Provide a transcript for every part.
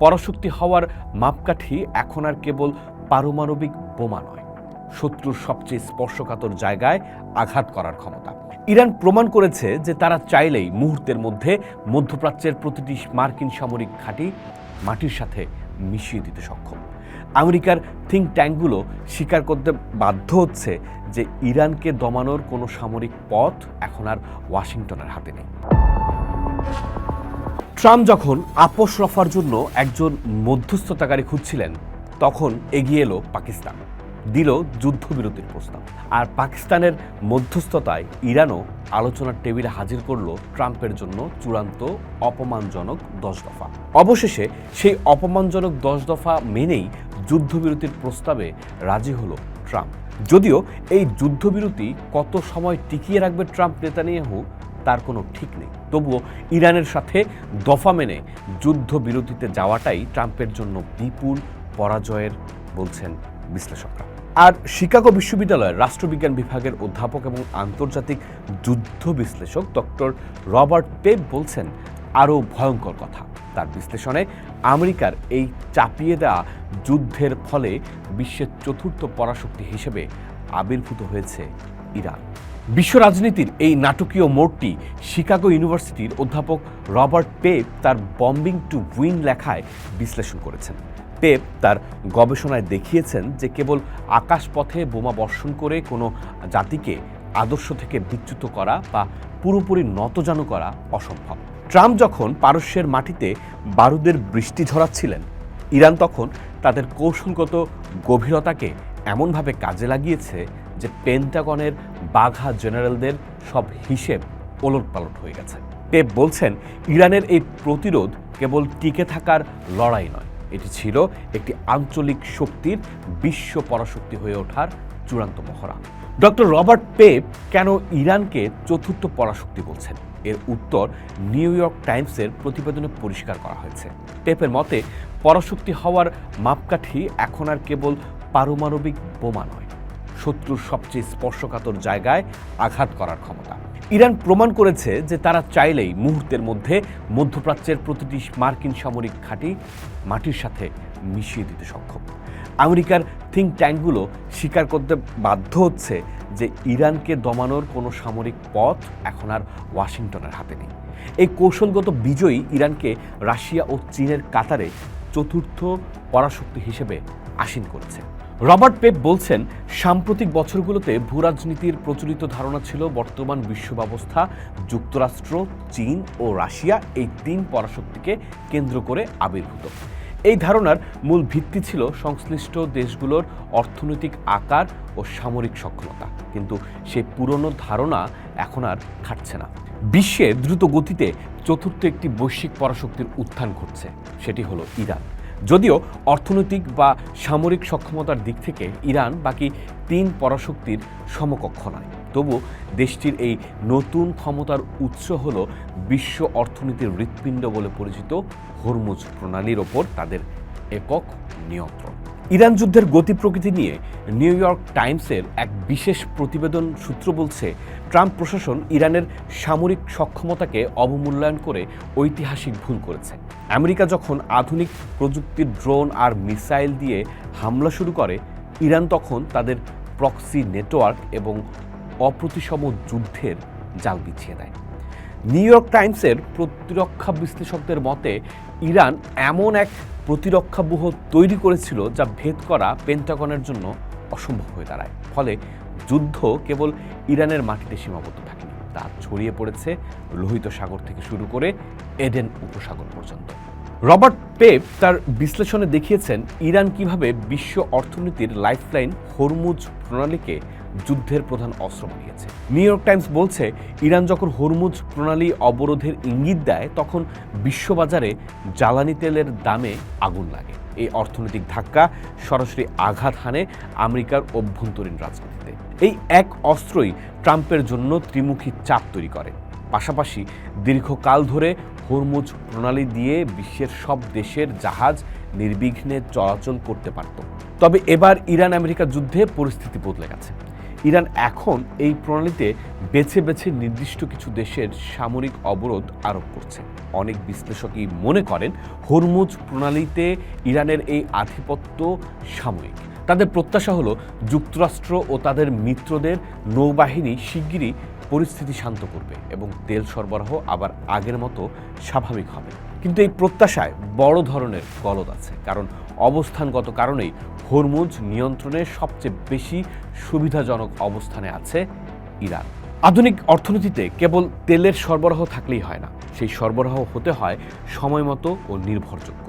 পরাশক্তি হওয়ার মাপকাঠি এখন আর কেবল পারমাণবিক বোমা নয়, শত্রুর সবচেয়ে স্পর্শকাতর জায়গায় আঘাত করার ক্ষমতা। ইরান প্রমাণ করেছে যে তারা চাইলেই মুহূর্তের মধ্যে মধ্যপ্রাচ্যের প্রতিটি মার্কিন সামরিক ঘাঁটি মাটির সাথে মিশিয়ে দিতে সক্ষম। আমেরিকার থিঙ্ক ট্যাঙ্কগুলো স্বীকার করতে বাধ্য হচ্ছে যে ইরানকে দমানোর কোনো সামরিক পথ এখন আর ওয়াশিংটনের হাতে নেই। ট্রাম্প যখন আপোষ রফার জন্য একজন মধ্যস্থতাকারী খুঁজছিলেন, তখন এগিয়ে এলো পাকিস্তান, দিল যুদ্ধবিরতির প্রস্তাব। আর পাকিস্তানের মধ্যস্থতায় ইরানও আলোচনার টেবিলে হাজির করল ট্রাম্পের জন্য চূড়ান্ত অপমানজনক 10 দফা। অবশেষে সেই অপমানজনক 10 দফা মেনেই যুদ্ধবিরতির প্রস্তাবে রাজি হলো ট্রাম্প। যদিও এই যুদ্ধবিরতি কত সময় টিকিয়ে রাখবে ট্রাম্প নেতানিয়াহু তার কোনো ঠিক নেই, তবুও ইরানের সাথে দফা মেনে যুদ্ধবিরতিতে যাওয়াটাই ট্রাম্পের জন্য বিপুল পরাজয়ের বলছেন বিশ্লেষকরা। আর শিকাগো বিশ্ববিদ্যালয়ের রাষ্ট্রবিজ্ঞান বিভাগের অধ্যাপক এবং আন্তর্জাতিক যুদ্ধ বিশ্লেষক ডক্টর রবার্ট পেপ বলছেন আরও ভয়ঙ্কর কথা। তার বিশ্লেষণে আমেরিকার এই চাপিয়ে দেওয়া যুদ্ধের ফলে বিশ্বের চতুর্থ পরাশক্তি হিসেবে আবির্ভূত হয়েছে ইরান। বিশ্ব রাজনীতির এই নাটকীয় মোড়টি শিকাগো ইউনিভার্সিটির অধ্যাপক রবার্ট পেপ তার বম্বিং টু উইন লেখায় বিশ্লেষণ করেছেন। পেপ তার গবেষণায় দেখিয়েছেন যে কেবল আকাশপথে বোমা বর্ষণ করে কোনো জাতিকে আদর্শ থেকে বিচ্যুত করা বা পুরোপুরি নতজানু করা অসম্ভব। ট্রাম্প যখন পারস্যের মাটিতে বারুদের বৃষ্টি ঝরাচ্ছিলেন, ইরান তখন তাদের কৌশলগত গভীরতাকে এমনভাবে কাজে লাগিয়েছে যে পেন্টাগনের বাঘা জেনারেলদের সব হিসেব ওলটপালট হয়ে গেছে। পেপ বলছেন, ইরানের এই প্রতিরোধ কেবল টিকে থাকার লড়াই নয়, এটি ছিল একটি আঞ্চলিক শক্তির বিশ্ব পরাশক্তি হয়ে ওঠার চূড়ান্ত মহড়া। ডক্টর রবার্ট পেপ কেন ইরানকে চতুর্থ পরাশক্তি বলছেন, এর উত্তর নিউ ইয়র্ক টাইমসের প্রতিবেদনে পরিষ্কার করা হয়েছে। পেপের মতে, পরাশক্তি হওয়ার মাপকাঠি এখন আর কেবল পারমাণবিক বোমা নয়, শত্রুর সবচেয়ে স্পর্শকাতর জায়গায় আঘাত করার ক্ষমতা। ইরান প্রমাণ করেছে যে তারা চাইলেই মুহূর্তের মধ্যে মধ্যপ্রাচ্যের প্রতিটি মার্কিন সামরিক ঘাঁটি মাটির সাথে মিশিয়ে দিতে সক্ষম। আমেরিকার থিঙ্ক ট্যাঙ্কগুলো স্বীকার করতে বাধ্য হচ্ছে যে ইরানকে দমানোর কোনো সামরিক পথ এখন আর ওয়াশিংটনের হাতে নেই। এই কৌশলগত বিজয়ী ইরানকে রাশিয়া ও চীনের কাতারে চতুর্থ পরাশক্তি হিসেবে আসীন করেছে। রবার্ট পেপ বলছেন, সাম্প্রতিক বছরগুলোতে ভূরাজনীতির প্রচলিত ধারণা ছিল বর্তমান বিশ্ব ব্যবস্থা যুক্তরাষ্ট্র, চীন ও রাশিয়া এই 3 পরাশক্তিকে কেন্দ্র করে আবির্ভূত। এই ধারণার মূল ভিত্তি ছিল সংশ্লিষ্ট দেশগুলোর অর্থনৈতিক আকার ও সামরিক সক্ষমতা, কিন্তু সেই পুরনো ধারণা এখন আর খাটছে না। বিশ্বে দ্রুত গতিতে চতুর্থ একটি বৈশ্বিক পরাশক্তির উত্থান ঘটছে, সেটি হলো ইরান। যদিও অর্থনৈতিক বা সামরিক সক্ষমতার দিক থেকে ইরান বাকি 3 পরাশক্তির সমকক্ষ নয়, তবু দেশটির এই নতুন ক্ষমতার উৎস হল বিশ্ব অর্থনীতির হৃৎপিণ্ড বলে পরিচিত হরমুজ প্রণালীর ওপর তাদের একক নিয়ন্ত্রণ। ইরান যুদ্ধের গতি প্রকৃতি নিয়ে নিউ ইয়র্ক টাইমসের এক বিশেষ প্রতিবেদন সূত্র বলছে, ট্রাম্প প্রশাসন ইরানের সামরিক সক্ষমতাকে অবমূল্যায়ন করে ঐতিহাসিক ভুল করেছে। আমেরিকা যখন আধুনিক প্রযুক্তির ড্রোন আর মিসাইল দিয়ে হামলা শুরু করে, ইরান তখন তাদের প্রক্সি নেটওয়ার্ক এবং অপ্রতিসম যুদ্ধের জাল বিছিয়ে দেয়। নিউ ইয়র্ক টাইমসের প্রতিরক্ষা বিশ্লেষকদের মতে, ইরান এমন এক প্রতিরক্ষাব্যূহ তৈরি করেছিল যা ভেদ করা পেন্টাগনের জন্য অসম্ভব হয়ে দাঁড়ায়। ফলে যুদ্ধ কেবল ইরানের মাটিতে সীমাবদ্ধ থাকেনি, তা ছড়িয়ে পড়েছে লোহিত সাগর থেকে শুরু করে এডেন উপসাগর পর্যন্ত। রবার্ট পেপ তার বিশ্লেষণে দেখিয়েছেন ইরান কিভাবে বিশ্ব অর্থনীতির লাইফলাইন হরমুজ প্রণালীকে যুদ্ধের প্রধান অস্ত্র বানিয়েছে। নিউ ইয়র্ক টাইমস বলছে, ইরান যখন হরমুজ প্রণালী অবরোধের ইঙ্গিত দেয়, তখন বিশ্ববাজারে জ্বালানি তেলের দামে আগুন লাগে। এই অর্থনৈতিক ধাক্কা সরাসরি আঘাত হানে আমেরিকার অভ্যন্তরীণ রাজনীতিতে। এই এক অস্ত্রই ট্রাম্পের জন্য ত্রিমুখী চাপ তৈরি করে। পাশাপাশি দীর্ঘকাল ধরে হরমুজ প্রণালী দিয়ে বিশ্বের সব দেশের জাহাজ নির্বিঘ্নে চলাচল করতে পারত। তবে এবার ইরান আমেরিকা যুদ্ধে পরিস্থিতি বদলে গেছে। ইরান এখন এই প্রণালীতে বেছে বেছে নির্দিষ্ট কিছু দেশের সামরিক অবরোধ আরোপ করছে। অনেক বিশ্লেষকই মনে করেন হরমুজ প্রণালীতে ইরানের এই আধিপত্য সাময়িক। তাদের প্রত্যাশা হলো যুক্তরাষ্ট্র ও তাদের মিত্রদের নৌবাহিনী শিগগিরই পরিস্থিতি শান্ত করবে এবং তেল সরবরাহ আবার আগের মতো স্বাভাবিক হবে। কিন্তু এই প্রত্যাশায় বড় ধরনের গলদ আছে, কারণ অবস্থানগত কারণেই হরমুজ নিয়ন্ত্রণের সবচেয়ে বেশি সুবিধাজনক অবস্থানে আছে ইরান। আধুনিক অর্থনীতিতে কেবল তেলের সরবরাহ থাকলেই হয় না, সেই সরবরাহ হতে হয় সময়মতো ও নির্ভরযোগ্য।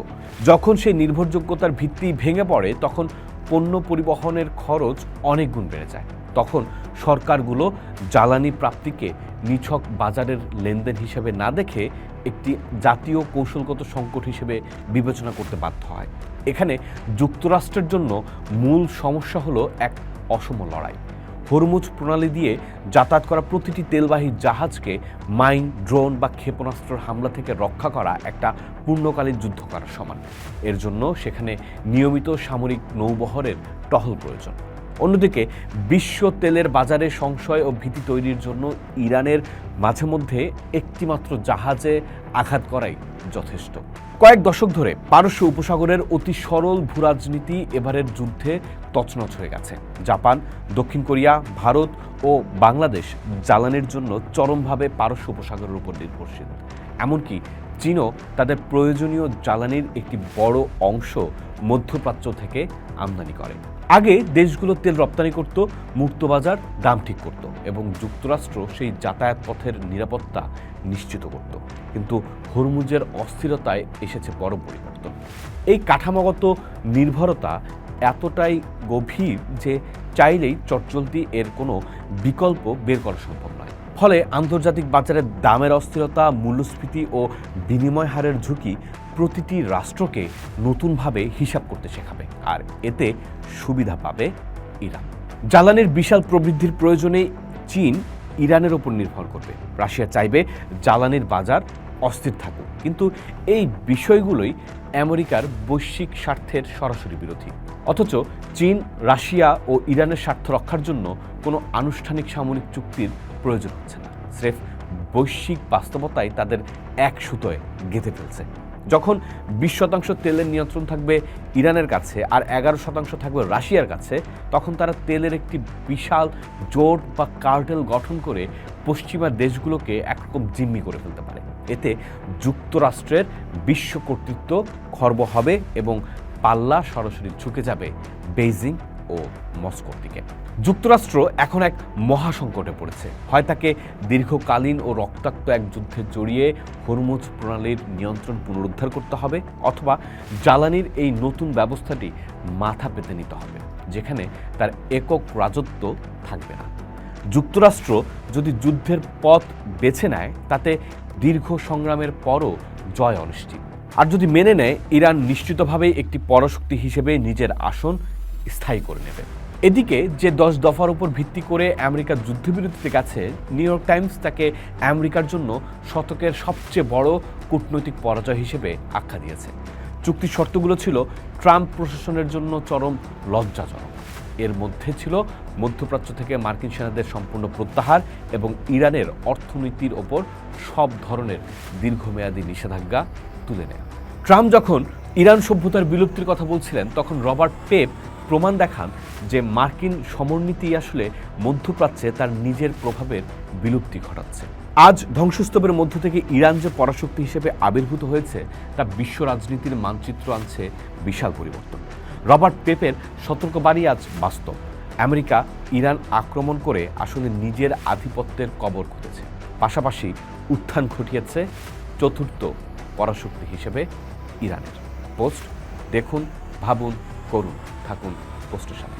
যখন সেই নির্ভরযোগ্যতার ভিত্তি ভেঙে পড়ে তখন পণ্য পরিবহনের খরচ অনেক গুণ বেড়ে যায়। তখন সরকারগুলো জ্বালানি প্রাপ্তিকে নিছক বাজারের লেনদেন হিসেবে না দেখে একটি জাতীয় কৌশলগত সংকট হিসেবে বিবেচনা করতে বাধ্য হয়। এখানে যুক্তরাষ্ট্রের জন্য মূল সমস্যা হলো এক অসম লড়াই। হরমুজ প্রণালী দিয়ে যাতায়াত করা প্রতিটি তেলবাহী জাহাজকে মাইন, ড্রোন বা ক্ষেপণাস্ত্রের হামলা থেকে রক্ষা করা একটা পূর্ণকালীন যুদ্ধ করার সমান। এর জন্য সেখানে নিয়মিত সামরিক নৌবহরের টহল প্রয়োজন। অন্যদিকে বিশ্ব তেলের বাজারে সংশয় ও ভীতি তৈরির জন্য ইরানের মাঝে মধ্যে একটিমাত্র জাহাজে আঘাত করাই যথেষ্ট। কয়েক দশক ধরে পারস্য উপসাগরের অতি সরল ভূরাজনীতি এবারের যুদ্ধে তছনছ হয়ে গেছে। জাপান, দক্ষিণ কোরিয়া, ভারত ও বাংলাদেশ জ্বালানির জন্য চরমভাবে পারস্য উপসাগরের উপর নির্ভরশীল। এমনকি চীনও তাদের প্রয়োজনীয় জ্বালানির একটি বড় অংশ মধ্যপ্রাচ্য থেকে আমদানি করে। আগে দেশগুলো তেল রপ্তানি করত, মুক্তবাজার দাম ঠিক করত এবং যুক্তরাষ্ট্র সেই যাতায়াত পথের নিরাপত্তা নিশ্চিত করত। কিন্তু হরমুজের অস্থিরতায় এসেছে বড় পরিবর্তন। এই কাঠামোগত নির্ভরতা এতটাই গভীর যে চাইলেই চটচলতি এর কোনো বিকল্প বের করা সম্ভব নয়। ফলে আন্তর্জাতিক বাজারে দামের অস্থিরতা, মূল্যস্ফীতি ও বিনিময় হারের ঝুঁকি প্রতিটি রাষ্ট্রকে নতুনভাবে হিসাব করতে শেখাবে, আর এতে সুবিধা পাবে ইরান। জ্বালানির বিশাল প্রবৃদ্ধির প্রয়োজনে চীন ইরানের ওপর নির্ভর করবে। রাশিয়া চাইবে জ্বালানির বাজার অস্থির থাকুক, কিন্তু এই বিষয়গুলোই আমেরিকার বৈশ্বিক স্বার্থের সরাসরি বিরোধী। অথচ চীন, রাশিয়া ও ইরানের স্বার্থ রক্ষার জন্য কোনো আনুষ্ঠানিক সামরিক চুক্তির প্রয়োজন হচ্ছে না। স্রেফ বৈশ্বিক বাস্তবতায় তাদের এক সুতোয় গেঁথে ফেলছে। যখন 20% তেলের নিয়ন্ত্রণ থাকবে ইরানের কাছে আর 11% থাকবে রাশিয়ার কাছে, তখন তারা তেলের একটি বিশাল জোট বা কার্টেল গঠন করে পশ্চিমা দেশগুলোকে একরকম জিম্মি করে ফেলতে পারে। এতে যুক্তরাষ্ট্রের বিশ্ব কর্তৃত্ব খর্ব হবে এবং পাল্লা সরাসরি ঝুঁকে যাবে বেইজিং ও মস্কোর দিকে। যুক্তরাষ্ট্র এখন এক মহাসংকটে পড়েছে। হয় তাকে দীর্ঘকালীন ও রক্তাক্ত এক যুদ্ধে জড়িয়ে হরমুজ প্রণালীর নিয়ন্ত্রণ পুনরুদ্ধার করতে হবে, অথবা জ্বালানির এই নতুন ব্যবস্থাটি মাথা পেতে নিতে হবে, যেখানে তার একক রাজত্ব থাকবে না। যুক্তরাষ্ট্র যদি যুদ্ধের পথ বেছে নেয়, তাতে দীর্ঘ সংগ্রামের পরও জয় অনিশ্চিত। আর যদি মেনে নেয়, ইরান নিশ্চিতভাবেই একটি পরাশক্তি হিসেবে নিজের আসন স্থায়ী করে নেবে। এদিকে যে 10 দফার উপর ভিত্তি করে আমেরিকা যুদ্ধবিরতিতে গেছে, নিউ ইয়র্ক টাইমস তাকে আমেরিকার জন্য শতকের সবচেয়ে বড় কূটনৈতিক পরাজয় হিসেবে আখ্যা দিয়েছে। চুক্তির শর্তগুলো ছিল ট্রাম্প প্রশাসনের জন্য চরম লজ্জাজনক। এর মধ্যে ছিল মধ্যপ্রাচ্য থেকে মার্কিন সেনাদের সম্পূর্ণ প্রত্যাহার এবং ইরানের অর্থনীতির ওপর সব ধরনের দীর্ঘমেয়াদী নিষেধাজ্ঞা তুলে নেয়। ট্রাম্প যখন ইরান সভ্যতার বিলুপ্তির কথা বলছিলেন, তখন রবার্ট পেপ প্রমাণ দেখান যে মার্কিন সমরনীতি আসলে মধ্যপ্রাচ্যে তার নিজের প্রভাবের বিলুপ্তি ঘটাচ্ছে। আজ ধ্বংসস্তূপের মধ্য থেকে ইরান যে পরাশক্তি হিসেবে আবির্ভূত হয়েছে, তা বিশ্ব রাজনীতির মানচিত্র আনছে বিশাল পরিবর্তন। রবার্ট পেপের সতর্কবাণী আজ বাস্তব। আমেরিকা ইরান আক্রমণ করে আসলে নিজের আধিপত্যের কবর খুঁড়েছে, পাশাপাশি উত্থান ঘটিয়েছে চতুর্থ পরাশক্তি হিসেবে ইরানের। পোস্ট দেখুন, ভাবুন, করুন, থাকুন পোস্টের সাথে।